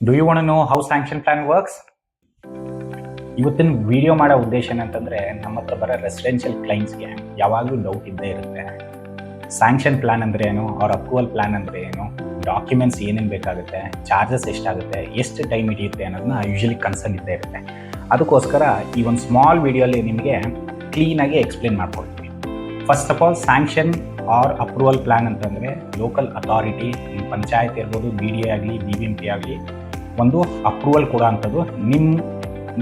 Do you want to know how sanction plan works? ಇವತ್ತಿನ video ಮಾಡೋ ಉದ್ದೇಶ ಏನಂತಂದರೆ, ನಮ್ಮ ಹತ್ರ ಬರೋ ರೆಸಿಡೆನ್ಷಿಯಲ್ ಕ್ಲೈಂಟ್ಸ್ಗೆ ಯಾವಾಗಲೂ ಡೌಟ್ ಇದ್ದೇ ಇರುತ್ತೆ. ಸ್ಯಾಂಕ್ಷನ್ ಪ್ಲಾನ್ ಅಂದರೆ ಏನು, ಅವ್ರ ಅಪ್ರೂವಲ್ ಪ್ಲಾನ್ ಅಂದರೆ ಏನು, ಡಾಕ್ಯುಮೆಂಟ್ಸ್ ಏನೇನು ಬೇಕಾಗುತ್ತೆ, ಚಾರ್ಜಸ್ ಎಷ್ಟಾಗುತ್ತೆ, ಎಷ್ಟು ಟೈಮ್ ಹಿಡಿಯುತ್ತೆ ಅನ್ನೋದನ್ನ ಯೂಶಲಿ ಕನ್ಸರ್ನ್ ಇದ್ದೇ ಇರುತ್ತೆ. ಅದಕ್ಕೋಸ್ಕರ ಈ ಒಂದು ಸ್ಮಾಲ್ ವಿಡಿಯೋಲಿ ನಿಮಗೆ ಕ್ಲೀನಾಗಿ ಎಕ್ಸ್ಪ್ಲೇನ್ ಮಾಡ್ಕೊಡ್ತೀನಿ. First of all, sanction or approval plan ಅಂತಂದರೆ ಲೋಕಲ್ ಅಥಾರಿಟಿ, ಪಂಚಾಯತ್ ಇರ್ಬೋದು, ಬಿ ಡಿ ಎ ಆಗಲಿ, ಬಿ ಬಿ ಎಂ ಪಿ ಆಗಲಿ, ಒಂದು ಅಪ್ರೂವಲ್ ಕೊಡೋ ಅಂಥದ್ದು.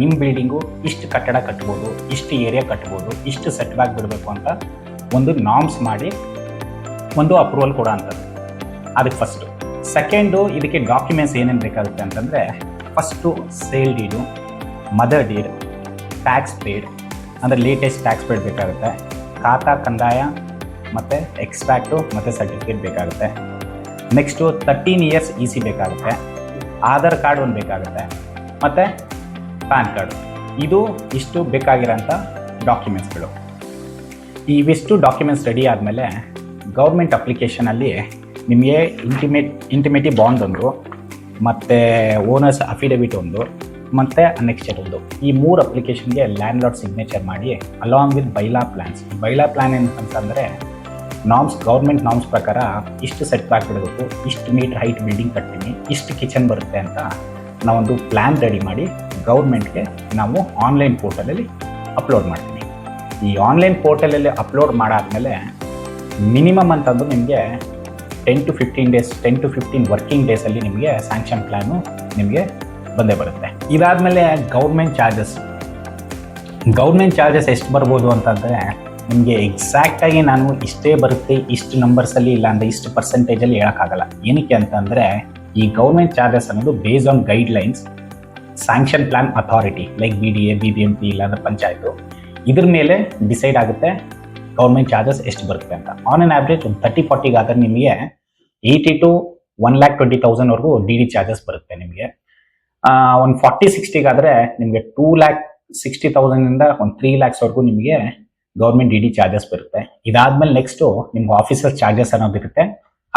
ನಿಮ್ಮ ಬಿಲ್ಡಿಂಗು ಇಷ್ಟು ಕಟ್ಟಡ ಕಟ್ಬೋದು, ಇಷ್ಟು ಏರಿಯಾ ಕಟ್ಬೋದು, ಇಷ್ಟು ಸೆಟ್ ಬ್ಯಾಕ್ ಬಿಡಬೇಕು ಅಂತ ಒಂದು ನಾರ್ಮ್ಸ್ ಮಾಡಿ ಒಂದು ಅಪ್ರೂವಲ್ ಕೊಡೋ ಅಂಥದ್ದು. ಅದಕ್ಕೆ ಫಸ್ಟು. ಸೆಕೆಂಡು, ಇದಕ್ಕೆ ಡಾಕ್ಯುಮೆಂಟ್ಸ್ ಏನೇನು ಬೇಕಾಗುತ್ತೆ ಅಂತಂದರೆ, first sale deed, mother deed, tax paid ಅಂದರೆ ಲೇಟೆಸ್ಟ್ ಟ್ಯಾಕ್ಸ್ ಪೇಡ್ ಬೇಕಾಗುತ್ತೆ, ಖಾತಾ ಕಂದಾಯ ಮತ್ತು ಎಕ್ಸ್ಟ್ರಾಕ್ಟು ಮತ್ತು ಸರ್ಟಿಫಿಕೇಟ್ ಬೇಕಾಗುತ್ತೆ. ನೆಕ್ಸ್ಟು 13 ಇಯರ್ಸ್ EC ಬೇಕಾಗುತ್ತೆ, ಆಧಾರ್ ಕಾರ್ಡ್ ಒಂದು ಬೇಕಾಗುತ್ತೆ, ಮತ್ತು ಪ್ಯಾನ್ ಕಾರ್ಡ್. ಇಷ್ಟು ಬೇಕಾಗಿರೋಂಥ ಡಾಕ್ಯುಮೆಂಟ್ಸ್ಗಳು. ಇವಿಷ್ಟು ಡಾಕ್ಯುಮೆಂಟ್ಸ್ ರೆಡಿ ಆದಮೇಲೆ ಗೌರ್ಮೆಂಟ್ ಅಪ್ಲಿಕೇಶನಲ್ಲಿ ನಿಮಗೆ ಇಂಟಿಮೇಟಿ ಬಾಂಡ್ ಒಂದು, ಮತ್ತು ಓನರ್ಸ್ ಅಫಿಡವಿಟ್ ಒಂದು, ಮತ್ತು ಅನ್ನೆಕ್ಸ್ಚರ್ ಒಂದು. ಈ 3 ಅಪ್ಲಿಕೇಶನ್ಗೆ ಲ್ಯಾಂಡ್ ಸಿಗ್ನೇಚರ್ ಮಾಡಿ along with bylaw plans. Bylaw plan ಏನಂತಂದರೆ, ಗೌರ್ಮೆಂಟ್ ನಾರ್ಮ್ಸ್ ಪ್ರಕಾರ ಇಷ್ಟು ಸೆಟ್ ಬ್ಯಾಕ್ ಬಿಡಬೇಕು, ಇಷ್ಟು ಮೀಟರ್ ಹೈಟ್ ಬಿಲ್ಡಿಂಗ್ ಕಟ್ತೀನಿ, ಇಷ್ಟು ಕಿಚನ್ ಬರುತ್ತೆ ಅಂತ ನಾವೊಂದು ಪ್ಲ್ಯಾನ್ ರೆಡಿ ಮಾಡಿ ಗೌರ್ಮೆಂಟ್ಗೆ ನಾವು ಆನ್ಲೈನ್ ಪೋರ್ಟಲಲ್ಲಿ ಅಪ್ಲೋಡ್ ಮಾಡ್ತೀನಿ. ಈ ಆನ್ಲೈನ್ ಪೋರ್ಟಲಲ್ಲಿ ಅಪ್ಲೋಡ್ ಮಾಡಾದಮೇಲೆ ಮಿನಿಮಮ್ ಅಂತಂದು ನಿಮಗೆ 10 to 15 ವರ್ಕಿಂಗ್ ಡೇಸಲ್ಲಿ ನಿಮಗೆ ಸ್ಯಾಂಕ್ಷನ್ ಪ್ಲ್ಯಾನು ನಿಮಗೆ ಬಂದೇ ಬರುತ್ತೆ. ಇದಾದಮೇಲೆ ಗೌರ್ಮೆಂಟ್ ಚಾರ್ಜಸ್ ಎಷ್ಟು ಬರ್ಬೋದು ಅಂತಂದರೆ, ನಿಮಗೆ ಎಕ್ಸಾಕ್ಟಾಗಿ ನಾನು ಇಷ್ಟೇ ಬರುತ್ತೆ, ಇಷ್ಟು ನಂಬರ್ಸಲ್ಲಿ ಇಲ್ಲ ಅಂದರೆ ಇಷ್ಟು ಪರ್ಸೆಂಟೇಜಲ್ಲಿ ಹೇಳೋಕ್ಕಾಗಲ್ಲ. ಏನಕ್ಕೆ ಅಂತಂದರೆ, ಈ ಗೌರ್ಮೆಂಟ್ ಚಾರ್ಜಸ್ ಅನ್ನೋದು based on guidelines sanction plan authority like BDA, BBMP ಇಲ್ಲಾಂದರೆ ಪಂಚಾಯತು, ಇದ್ರ ಮೇಲೆ ಡಿಸೈಡ್ ಆಗುತ್ತೆ ಗೌರ್ಮೆಂಟ್ ಚಾರ್ಜಸ್ ಎಷ್ಟು ಬರುತ್ತೆ ಅಂತ. ಆನ್ ಆನ್ ಆವ್ರೇಜ್ ಒಂದು 30-40 ಆದರೆ ನಿಮಗೆ 80 to 1,20,000 DD ಚಾರ್ಜಸ್ ಬರುತ್ತೆ. ನಿಮಗೆ ಒಂದು 40-60 ಆದರೆ ನಿಮಗೆ 2,60,000 ಒಂದು 3 lakhs ನಿಮಗೆ ಗೌರ್ಮೆಂಟ್ DD ಚಾರ್ಜಸ್ ಬರುತ್ತೆ. ಇದಾದ್ಮೇಲೆ ನೆಕ್ಸ್ಟು ನಿಮ್ಗೆ ಆಫೀಸರ್ ಚಾರ್ಜಸ್ ಅನ್ನೋದಿರುತ್ತೆ.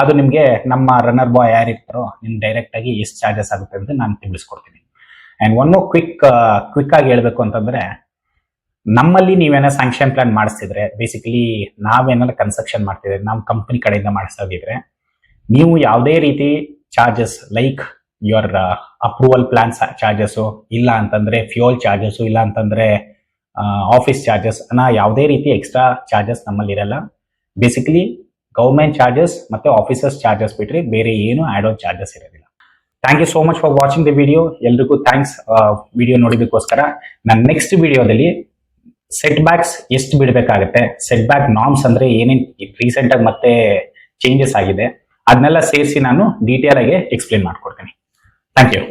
ಅದು ನಿಮಗೆ ನಮ್ಮ ರನ್ನರ್ ಬಾಯ್ ಯಾರಿರ್ತಾರೋ ನಿಮ್ಗೆ ಡೈರೆಕ್ಟಾಗಿ ಎಷ್ಟು ಚಾರ್ಜಸ್ ಆಗುತ್ತೆ ಅಂತ ನಾನು ತಿಳಿಸ್ಕೊಡ್ತೀನಿ. ಆ್ಯಂಡ್ ಒಂದು ಕ್ವಿಕ್ ಆಗಿ ಹೇಳಬೇಕು ಅಂತಂದರೆ, ನಮ್ಮಲ್ಲಿ ನೀವೇನೋ ಸ್ಯಾಂಕ್ಷನ್ ಪ್ಲಾನ್ ಮಾಡಿಸ್ತಿದ್ರೆ, ಬೇಸಿಕಲಿ ನಾವೇನಾದ್ರು ಕನ್ಸ್ಟ್ರಕ್ಷನ್ ಮಾಡ್ತಿದ್ರೆ, ನಮ್ಮ ಕಂಪ್ನಿ ಕಡೆಯಿಂದ ಮಾಡಿಸೋದಿದ್ರೆ, ನೀವು ಯಾವುದೇ ರೀತಿ charges like your approval plan charges, ಇಲ್ಲ ಅಂತಂದರೆ ಫ್ಯೂಯಲ್ ಚಾರ್ಜಸ್ಸು, ಇಲ್ಲ ಅಂತಂದರೆ ಆಫೀಸ್ ಚಾರ್ಜಸ್ ಯಾವುದೇ ರೀತಿ ಎಕ್ಸ್ಟ್ರಾ ಚಾರ್ಜಸ್ ನಮ್ಮಲ್ಲಿ ಇರಲ್ಲ. ಬೇಸಿಕಲಿ ಗೌರ್ಮೆಂಟ್ ಚಾರ್ಜಸ್ ಮತ್ತು ಆಫೀಸರ್ಸ್ ಚಾರ್ಜಸ್ ಬಿಟ್ಟರೆ ಬೇರೆ ಏನು ಆ್ಯಡ್ ಆನ್ ಚಾರ್ಜಸ್ ಇರೋದಿಲ್ಲ. Thank you so much for watching the video. ಎಲ್ರಿಗೂ ಥ್ಯಾಂಕ್ಸ್ ವಿಡಿಯೋ ನೋಡಿದಕ್ಕೋಸ್ಕರ. ನನ್ನ ನೆಕ್ಸ್ಟ್ ವಿಡಿಯೋದಲ್ಲಿ ಸೆಟ್ ಬ್ಯಾಕ್ಸ್ ಎಷ್ಟು ಬಿಡಬೇಕಾಗುತ್ತೆ, ಸೆಟ್ ಬ್ಯಾಕ್ ನಾರ್ಮ್ಸ್ ಅಂದರೆ ಏನೇನು ರೀಸೆಂಟಾಗಿ ಮತ್ತೆ ಚೇಂಜಸ್ ಆಗಿದೆ, ಅದನ್ನೆಲ್ಲ ಸೇರಿಸಿ ನಾನು ಡೀಟೇಲ್ ಆಗಿ ಎಕ್ಸ್ಪ್ಲೇನ್ ಮಾಡ್ಕೊಡ್ತೀನಿ. Thank you.